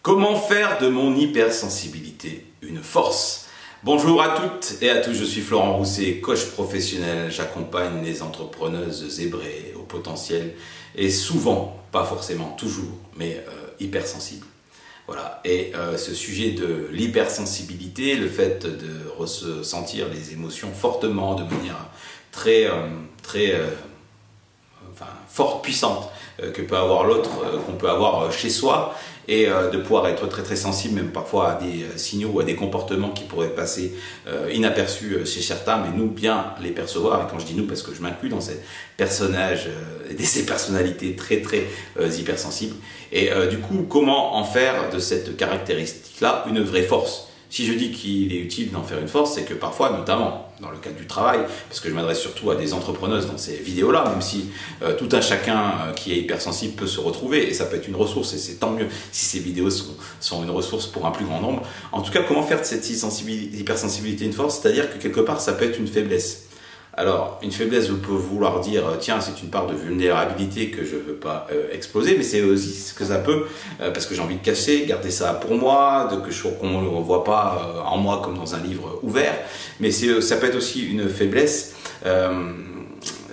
Comment faire de mon hypersensibilité une force? Bonjour à toutes et à tous, je suis Florent Rousset, coach professionnel. J'accompagne les entrepreneuses zébrées au potentiel et souvent, pas forcément toujours, mais hypersensibles. Voilà. Et ce sujet de l'hypersensibilité, le fait de ressentir les émotions fortement, de manière très forte, puissante, que peut avoir l'autre, qu'on peut avoir chez soi, et de pouvoir être très sensible même parfois à des signaux ou à des comportements qui pourraient passer inaperçus chez certains, mais nous bien les percevoir. Et quand je dis nous, parce que je m'inclus dans ces personnages, ces personnalités très hypersensibles. Et du coup, comment en faire de cette caractéristique-là une vraie force? Si je dis qu'il est utile d'en faire une force, c'est que parfois, notamment dans le cadre du travail, parce que je m'adresse surtout à des entrepreneuses dans ces vidéos-là, même si tout un chacun qui est hypersensible peut se retrouver, et ça peut être une ressource, et c'est tant mieux si ces vidéos sont une ressource pour un plus grand nombre. En tout cas, comment faire de cette hypersensibilité une force? C'est-à-dire que quelque part, ça peut être une faiblesse. Alors, une faiblesse peut vouloir dire, tiens, c'est une part de vulnérabilité que je ne veux pas exploser, mais c'est aussi ce que ça peut, parce que j'ai envie de cacher, garder ça pour moi, qu'on ne voit pas en moi comme dans un livre ouvert, mais ça peut être aussi une faiblesse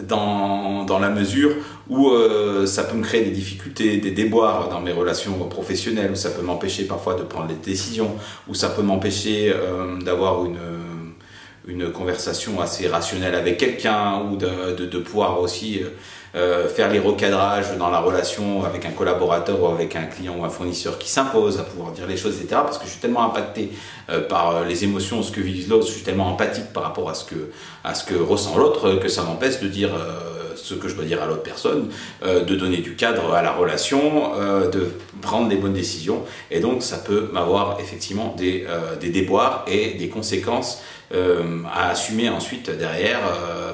dans la mesure où ça peut me créer des difficultés, des déboires dans mes relations professionnelles, où ça peut m'empêcher parfois de prendre des décisions, où ça peut m'empêcher d'avoir une conversation assez rationnelle avec quelqu'un, ou de pouvoir aussi faire les recadrages dans la relation avec un collaborateur ou avec un client ou un fournisseur qui s'impose à pouvoir dire les choses, etc. Parce que je suis tellement impacté par les émotions, ce que vit l'autre, je suis tellement empathique par rapport à ce que ressent l'autre, que ça m'empêche de dire ce que je dois dire à l'autre personne, de donner du cadre à la relation, de prendre des bonnes décisions. Et donc ça peut m'avoir effectivement des déboires et des conséquences à assumer ensuite derrière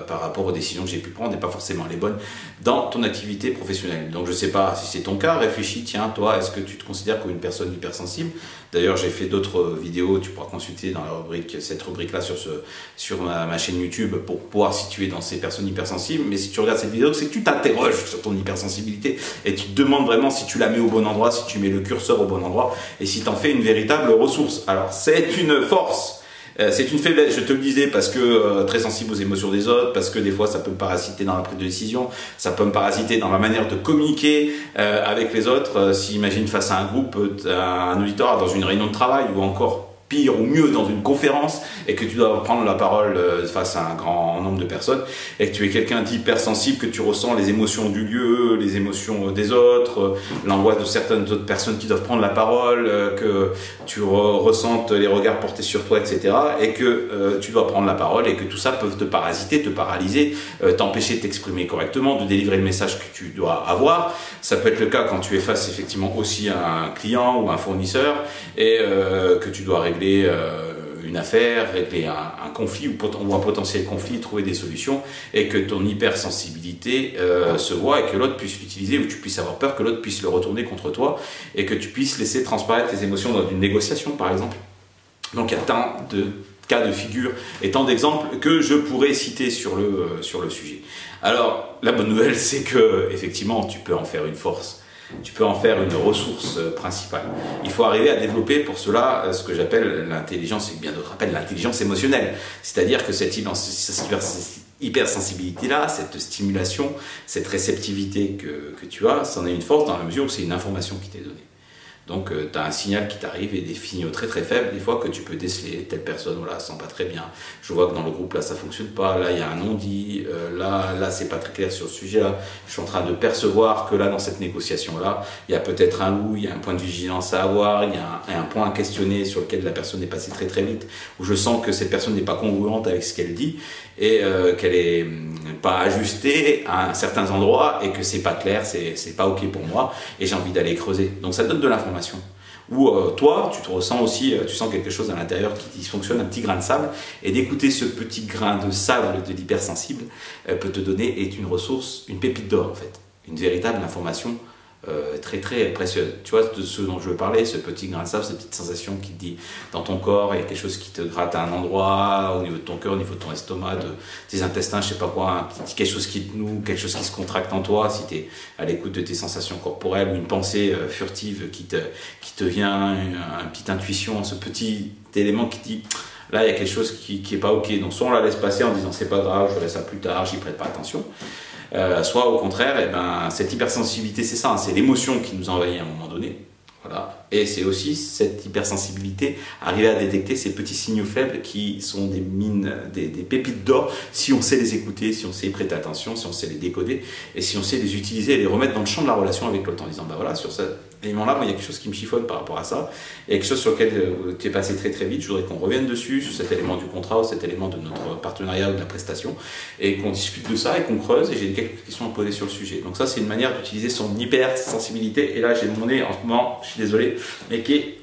par rapport aux décisions que j'ai pu prendre et pas forcément les bonnes dans ton activité professionnelle. Donc je ne sais pas si c'est ton cas, réfléchis, tiens, toi, est-ce que tu te considères comme une personne hypersensible? D'ailleurs, j'ai fait d'autres vidéos, tu pourras consulter dans cette rubrique-là sur ma chaîne YouTube pour pouvoir situer dans ces personnes hypersensibles. Mais si tu regardes cette vidéo, c'est que tu t'interroges sur ton hypersensibilité et tu te demandes vraiment si tu la mets au bon endroit, si tu mets le curseur au bon endroit et si tu en fais une véritable ressource. Alors, c'est une force. C'est une faiblesse, je te le disais, parce que très sensible aux émotions des autres, parce que des fois ça peut me parasiter dans la prise de décision, ça peut me parasiter dans ma manière de communiquer avec les autres. Si imagine face à un groupe, un auditoire dans une réunion de travail, ou encore pire ou mieux dans une conférence, et que tu dois prendre la parole face à un grand nombre de personnes, et que tu es quelqu'un d'hypersensible, que tu ressens les émotions du lieu, les émotions des autres, l'angoisse de certaines autres personnes qui doivent prendre la parole, que tu ressentes les regards portés sur toi, etc., et que tu dois prendre la parole, et que tout ça peut te parasiter, te paralyser, t'empêcher de t'exprimer correctement, de délivrer le message que tu dois avoir. Ça peut être le cas quand tu es face effectivement aussi à un client ou un fournisseur, et que tu dois régler une affaire, régler un conflit ou un potentiel conflit, trouver des solutions, et que ton hypersensibilité se voit, et que l'autre puisse l'utiliser, ou tu puisses avoir peur que l'autre puisse le retourner contre toi, et que tu puisses laisser transparaître tes émotions dans une négociation par exemple. Donc il y a tant de cas de figure et tant d'exemples que je pourrais citer sur le sujet. Alors la bonne nouvelle, c'est que effectivement tu peux en faire une force. Tu peux en faire une ressource principale. Il faut arriver à développer pour cela ce que j'appelle l'intelligence, et bien d'autres appellent l'intelligence émotionnelle. C'est-à-dire que cette hypersensibilité-là, cette stimulation, cette réceptivité que tu as, c'en est une force dans la mesure où c'est une information qui t'est donnée. Donc tu as un signal qui t'arrive, et des signaux très faibles, des fois, que tu peux déceler. Telle personne, voilà, sent pas très bien. Je vois que dans le groupe là ça fonctionne pas, là il y a un non-dit, là c'est pas très clair sur ce sujet-là. Je suis en train de percevoir que là dans cette négociation-là, il y a peut-être un loup, il y a un point de vigilance à avoir, il y a un point à questionner sur lequel la personne est passée très vite, où je sens que cette personne n'est pas congruente avec ce qu'elle dit, et qu'elle est pas ajustée à certains endroits, et que c'est pas clair, c'est pas ok pour moi, et j'ai envie d'aller creuser. Donc ça donne de l'information. Ou toi, tu te ressens aussi, tu sens quelque chose à l'intérieur qui dysfonctionne, un petit grain de sable, et d'écouter ce petit grain de sable de l'hypersensible peut te donner, est une ressource, une pépite d'or en fait, une véritable information très très précieuse. Tu vois, de ce dont je veux parler, ce petit grain de sable, cette petite sensation qui te dit dans ton corps, il y a quelque chose qui te gratte à un endroit, au niveau de ton cœur, au niveau de ton estomac, de tes intestins, je sais pas quoi, quelque chose qui te noue, quelque chose qui se contracte en toi, si tu es à l'écoute de tes sensations corporelles, ou une pensée furtive qui te vient, une petite intuition, ce petit élément qui te dit là il y a quelque chose qui est pas ok. Donc soit on la laisse passer en disant c'est pas grave, je verrai ça plus tard, j'y prête pas attention. Soit au contraire, eh ben, cette hypersensibilité, c'est ça, hein, c'est l'émotion qui nous envahit à un moment donné. Voilà. Et c'est aussi cette hypersensibilité, arriver à détecter ces petits signaux faibles qui sont des mines, des pépites d'or, si on sait les écouter, si on sait y prêter attention, si on sait les décoder, et si on sait les utiliser et les remettre dans le champ de la relation avec l'autre en disant, bah voilà, sur cet élément-là, moi, il y a quelque chose qui me chiffonne par rapport à ça, et quelque chose sur lequel tu es passé très très vite, je voudrais qu'on revienne dessus, sur cet élément du contrat ou cet élément de notre partenariat ou de la prestation, et qu'on discute de ça et qu'on creuse, et j'ai quelques questions à poser sur le sujet. Donc ça, c'est une manière d'utiliser son hypersensibilité, et là, j'ai mon nez en ce moment, je suis désolé, mais qui est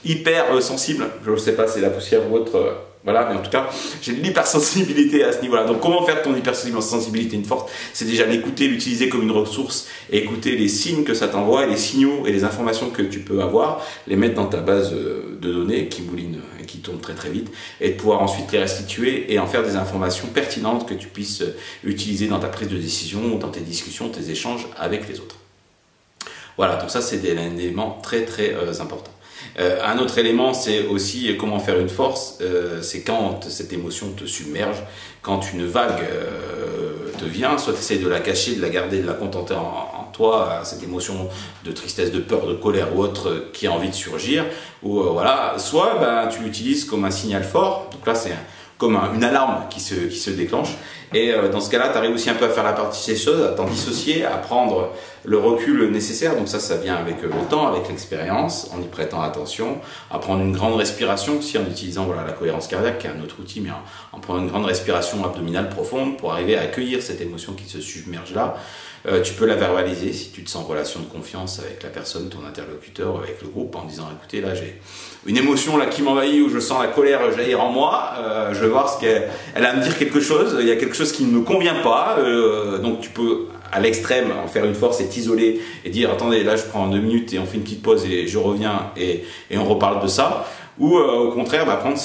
hyper sensible, je ne sais pas si c'est la poussière ou autre, voilà, mais en tout cas, j'ai de l'hypersensibilité à ce niveau-là. Donc comment faire de ton hypersensibilité une force? C'est déjà l'écouter, l'utiliser comme une ressource, et écouter les signes que ça t'envoie, et les signaux et les informations que tu peux avoir, les mettre dans ta base de données qui mouline et qui tourne très très vite, et de pouvoir ensuite les restituer et en faire des informations pertinentes que tu puisses utiliser dans ta prise de décision, dans tes discussions, tes échanges avec les autres. Voilà, donc ça c'est un élément très très important. Un autre élément, c'est aussi comment faire une force, c'est quand cette émotion te submerge, quand une vague te vient, soit tu essaies de la cacher, de la garder, de la contenter en toi, cette émotion de tristesse, de peur, de colère ou autre qui a envie de surgir, ou voilà, soit ben, tu l'utilises comme un signal fort, donc là c'est comme une alarme qui se déclenche. Et dans ce cas-là, tu arrives aussi un peu à faire la partie des choses, à t'en dissocier, à prendre le recul nécessaire. Donc ça vient avec le temps, avec l'expérience, en y prêtant attention, à prendre une grande respiration aussi en utilisant voilà, la cohérence cardiaque, qui est un autre outil, mais en prenant une grande respiration abdominale profonde pour arriver à accueillir cette émotion qui se submerge là. Tu peux la verbaliser si tu te sens en relation de confiance avec la personne, ton interlocuteur, avec le groupe, en disant écoutez, là j'ai une émotion là qui m'envahit, où je sens la colère jaillir en moi, je vais voir ce qu'elle a à me dire quelque chose, il y a quelque chose qui ne me convient pas, donc tu peux à l'extrême en faire une force et t'isoler et dire attendez, là je prends 2 minutes et on fait une petite pause et je reviens et on reparle de ça. Ou au contraire, bah, prendre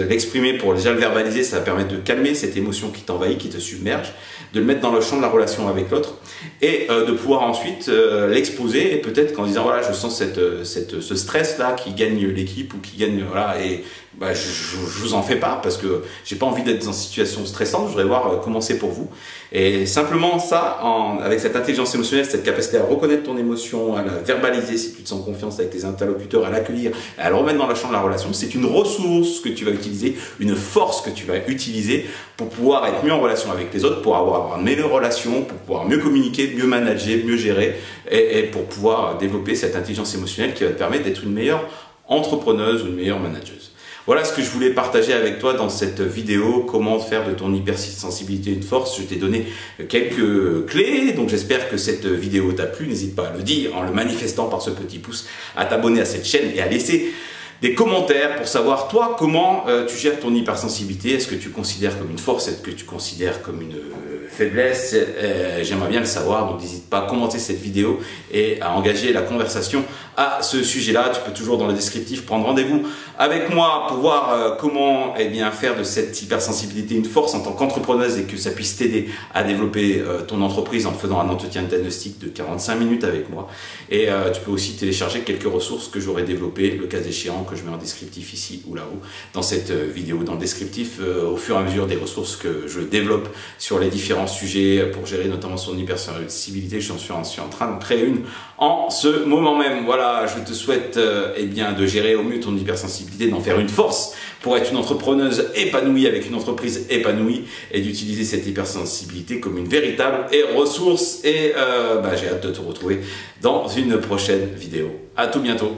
l'exprimer pour déjà le verbaliser, ça va permettre de calmer cette émotion qui t'envahit, qui te submerge, de le mettre dans le champ de la relation avec l'autre et de pouvoir ensuite l'exposer et peut-être qu'en disant voilà, je sens ce stress là qui gagne l'équipe ou qui gagne voilà, et bah, je vous en fais pas parce que j'ai pas envie d'être dans une situation stressante, je voudrais voir comment c'est pour vous. Et simplement ça, avec cette intelligence émotionnelle, cette capacité à reconnaître ton émotion, à la verbaliser si tu te sens confiance avec tes interlocuteurs, à l'accueillir, à le remettre dans le champ de la relation, c'est une ressource que tu vas utiliser, une force que tu vas utiliser pour pouvoir être mieux en relation avec les autres, pour avoir une meilleure relation, pour pouvoir mieux communiquer, mieux manager, mieux gérer et pour pouvoir développer cette intelligence émotionnelle qui va te permettre d'être une meilleure entrepreneuse ou une meilleure manageuse. Voilà ce que je voulais partager avec toi dans cette vidéo, comment faire de ton hypersensibilité une force. Je t'ai donné quelques clés, donc j'espère que cette vidéo t'a plu. N'hésite pas à le dire en le manifestant par ce petit pouce, à t'abonner à cette chaîne et à laisser des commentaires pour savoir toi comment tu gères ton hypersensibilité. Est-ce que tu considères comme une force, est-ce que tu considères comme une faiblesse? J'aimerais bien le savoir, donc n'hésite pas à commenter cette vidéo et à engager la conversation à ce sujet-là. Tu peux toujours dans le descriptif prendre rendez-vous avec moi pour voir comment faire de cette hypersensibilité une force en tant qu'entrepreneuse et que ça puisse t'aider à développer ton entreprise en faisant un entretien de diagnostic de 45 minutes avec moi. Et tu peux aussi télécharger quelques ressources que j'aurai développées, le cas échéant, que je mets en descriptif ici ou là-haut dans cette vidéo. Dans le descriptif, au fur et à mesure des ressources que je développe sur les différents sujets pour gérer notamment son hypersensibilité, je suis en train de créer une en ce moment même. Voilà, je te souhaite de gérer au mieux ton hypersensibilité, d'en faire une force pour être une entrepreneuse épanouie avec une entreprise épanouie et d'utiliser cette hypersensibilité comme une véritable ressource. Et j'ai hâte de te retrouver dans une prochaine vidéo. À tout bientôt.